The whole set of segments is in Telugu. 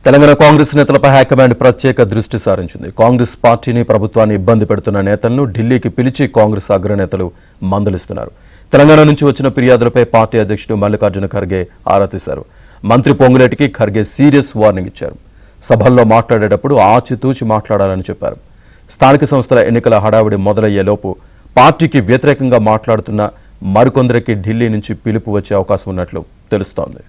తెలంగాణ కాంగ్రెస్ నేతలపై హైకమాండ్ ప్రత్యేక దృష్టి సారించింది. కాంగ్రెస్ పార్టీని ప్రభుత్వాన్ని ఇబ్బంది పెడుతున్న నేతలను ఢిల్లీకి పిలిచి కాంగ్రెస్ అగ్రనేతలు మందలిస్తున్నారు. తెలంగాణ నుంచి వచ్చిన ఫిర్యాదులపై పార్టీ అధ్యక్షుడు మల్లికార్జున ఖర్గే ఆరా తీశారు. మంత్రి పొంగులేటికి ఖర్గే సీరియస్ వార్నింగ్ ఇచ్చారు. సభల్లో మాట్లాడేటప్పుడు ఆచితూచి మాట్లాడాలని చెప్పారు. స్థానిక సంస్థల ఎన్నికల హడావిడి మొదలయ్యేలోపు పార్టీకి వ్యతిరేకంగా మాట్లాడుతున్న మరికొందరికి ఢిల్లీ నుంచి పిలుపు వచ్చే అవకాశం ఉన్నట్లు తెలుస్తోంది.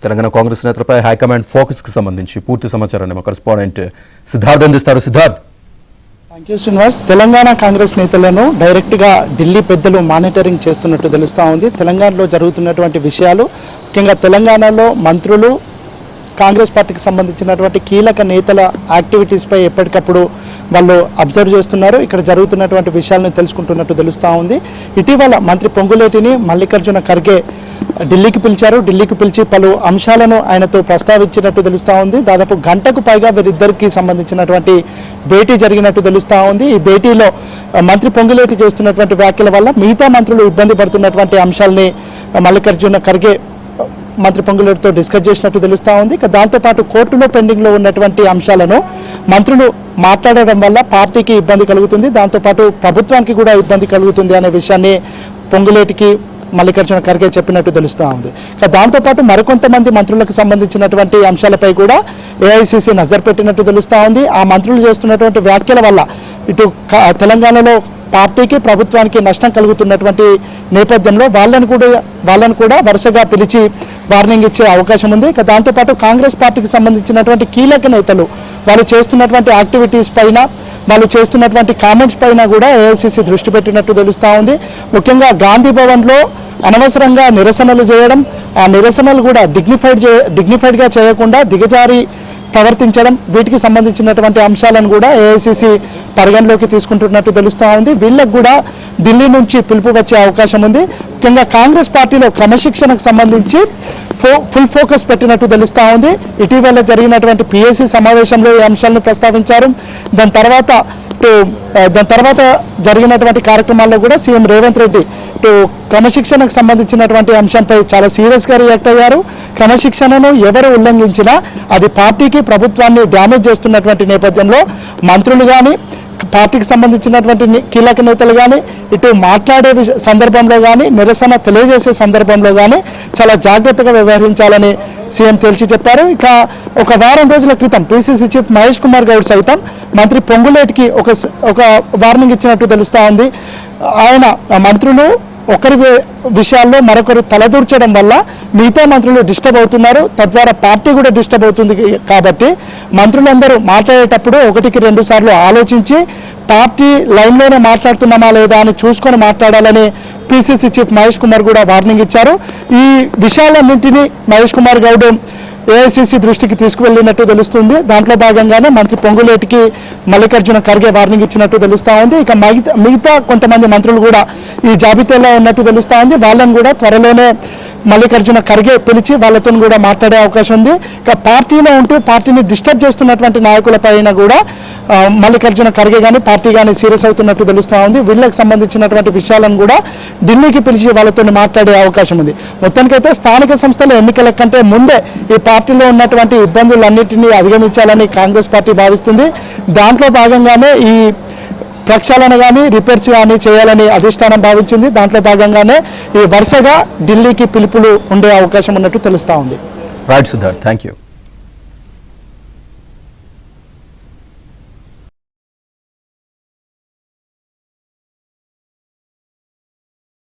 తెలంగాణ కాంగ్రెస్ నేతలపై హైకమాండ్ ఫోకస్ కి సంబంధించి పూర్తి సమాచారాన్ని మా కరెస్పాండెంట్ సిద్ధార్థ్ అందిస్తారు. సిద్ధార్థ్. Thank you Srinivas. తెలంగాణ కాంగ్రెస్ నేతలను డైరెక్ట్ గా ఢిల్లీ పెద్దలు మానిటరింగ్ చేస్తున్నట్టు తెలుస్తూ ఉంది. తెలంగాణలో జరుగుతున్నటువంటి విషయాలు, ముఖ్యంగా తెలంగాణలో మంత్రులు, కాంగ్రెస్ పార్టీకి సంబంధించినటువంటి కీలక నేతల యాక్టివిటీస్పై ఎప్పటికప్పుడు వాళ్ళు అబ్జర్వ్ చేస్తున్నారు. ఇక్కడ జరుగుతున్నటువంటి విషయాలను తెలుసుకుంటున్నట్టు తెలుస్తూ ఉంది. ఇటీవల మంత్రి పొంగులేటిని మల్లికార్జున ఖర్గే ఢిల్లీకి పిలిచారు. ఢిల్లీకి పిలిచి పలు అంశాలను ఆయనతో ప్రస్తావించినట్టు తెలుస్తూ ఉంది. దాదాపు గంటకు పైగా వీరిద్దరికి సంబంధించినటువంటి భేటీ జరిగినట్టు తెలుస్తూ ఉంది. ఈ భేటీలో మంత్రి పొంగులేటి చేస్తున్నటువంటి వ్యాఖ్యల వల్ల మిగతా మంత్రులు ఇబ్బంది పడుతున్నటువంటి అంశాలని మల్లికార్జున ఖర్గే మంత్రి పొంగులేటితో డిస్కస్ చేసినట్టు తెలుస్తూ ఉంది. ఇక దాంతోపాటు కోర్టులో పెండింగ్లో ఉన్నటువంటి అంశాలను మంత్రులు మాట్లాడడం వల్ల పార్టీకి ఇబ్బంది కలుగుతుంది, దాంతోపాటు ప్రభుత్వానికి కూడా ఇబ్బంది కలుగుతుంది అనే విషయాన్ని పొంగులేటికి మల్లికార్జున ఖర్గే చెప్పినట్టు తెలుస్తూ ఉంది. ఇక దాంతోపాటు మరికొంతమంది మంత్రులకు సంబంధించినటువంటి అంశాలపై కూడా ఏఐసిసి నజర్ పెట్టినట్టు తెలుస్తూ ఉంది. ఆ మంత్రులు చేస్తున్నటువంటి వ్యాఖ్యల వల్ల ఇటు తెలంగాణలో పార్టీకి ప్రభుత్వానికి నష్టం కలుగుతున్నటువంటి నేపథ్యంలో వాళ్ళను కూడా వరుసగా పిలిచి వార్నింగ్ ఇచ్చే అవకాశం ఉంది. ఇక దాంతోపాటు కాంగ్రెస్ పార్టీకి సంబంధించినటువంటి కీలక నేతలు వాళ్ళు చేస్తున్నటువంటి యాక్టివిటీస్ పైన, వాళ్ళు చేస్తున్నటువంటి కామెంట్స్ పైన కూడా ఏఐసిసి దృష్టి పెట్టినట్టు తెలుస్తూ ఉంది. ముఖ్యంగా గాంధీ భవన్లో అనవసరంగా నిరసనలు చేయడం, ఆ నిరసనలు కూడా డిగ్నిఫైడ్గా చేయకుండా దిగజారి ప్రవర్తించడం, వీటికి సంబంధించినటువంటి అంశాలను కూడా ఏఐసిసి పరిగణలోకి తీసుకుంటున్నట్టు తెలుస్తూ ఉంది. వీళ్ళకు కూడా ఢిల్లీ నుంచి పిలుపు వచ్చే అవకాశం ఉంది. ముఖ్యంగా కాంగ్రెస్ పార్టీలో క్రమశిక్షణకు సంబంధించి ఫుల్ ఫోకస్ పెట్టినట్టు తెలుస్తూ ఉంది. ఇటీవల జరిగినటువంటి పిఎస్సి సమావేశంలో ఈ అంశాలను ప్రస్తావించారు. దాని తర్వాత జరిగినటువంటి కార్యక్రమాల్లో కూడా సీఎం రేవంత్ రెడ్డి క్రమశిక్షణకు సంబంధించినటువంటి అంశంపై చాలా సీరియస్గా రియాక్ట్ అయ్యారు. క్రమశిక్షణను ఎవరు ఉల్లంఘించినా అది పార్టీకి, ప్రభుత్వాన్ని డ్యామేజ్ చేస్తున్నటువంటి నేపథ్యంలో మంత్రులు కానీ, పార్టీకి సంబంధించినటువంటి కీలక నేతలు కానీ ఇటు మాట్లాడే సందర్భంలో కానీ, నిరసన తెలియజేసే సందర్భంలో కానీ చాలా జాగ్రత్తగా వ్యవహరించాలని సీఎం తేల్చి చెప్పారు. ఇక ఒక వారం రోజుల క్రితం పిసిసి చీఫ్ మహేష్ కుమార్ గౌడ్ సైతం మంత్రి పొంగులేటికి ఒక వార్నింగ్ ఇచ్చినట్టు తెలుస్తూ ఉంది. ఆయన మంత్రులు ఒకరి విషయాల్లో మరొకరు తలదూర్చడం వల్ల మిగతా మంత్రులు డిస్టర్బ్ అవుతున్నారు, తద్వారా పార్టీ కూడా డిస్టర్బ్ అవుతుంది. కాబట్టి మంత్రులందరూ మాట్లాడేటప్పుడు 1-2 సార్లు ఆలోచించి పార్టీ లైన్లోనే మాట్లాడుతున్నామా లేదా అని చూసుకొని మాట్లాడాలని పిసిసి చీఫ్ మహేష్ కుమార్ కూడా వార్నింగ్ ఇచ్చారు. ఈ విషయాలన్నింటినీ మహేష్ కుమార్ గౌడ్ ఏఐసిసి దృష్టికి తీసుకువెళ్ళినట్టు తెలుస్తుంది. దాంట్లో భాగంగానే మంత్రి పొంగులేటికి మల్లికార్జున ఖర్గే వార్నింగ్ ఇచ్చినట్టు తెలుస్తూ ఉంది. ఇక మిగతా కొంతమంది మంత్రులు కూడా ఈ జాబితాలో ఉన్నట్టు తెలుస్తూ ఉంది. వాళ్ళని కూడా త్వరలోనే మల్లికార్జున ఖర్గే పిలిచి వాళ్ళతో కూడా మాట్లాడే అవకాశం ఉంది. ఇక పార్టీలో ఉంటూ పార్టీని డిస్టర్బ్ చేస్తున్నటువంటి నాయకులపైన కూడా మల్లికార్జున ఖర్గే కానీ, పార్టీ కానీ సీరియస్ అవుతున్నట్టు తెలుస్తూ ఉంది. వీళ్ళకి సంబంధించినటువంటి విషయాలను కూడా ఢిల్లీకి పిలిచి వాళ్ళతో మాట్లాడే అవకాశం ఉంది. మొత్తానికైతే స్థానిక సంస్థల ఎన్నికల కంటే ముందే ఈ పార్టీలో ఉన్నటువంటి ఇబ్బందులన్నింటినీ అధిగమించాలని కాంగ్రెస్ పార్టీ భావిస్తుంది. దాంట్లో భాగంగానే ఈ ప్రక్షాళన కానీ, రిపేర్స్ కానీ చేయాలని అధిష్టానం భావించింది. దాంట్లో భాగంగానే ఈ వరుసగా ఢిల్లీకి పిలుపులు ఉండే అవకాశం ఉన్నట్టు తెలుస్తూ ఉంది. Right Siddharth, thank you.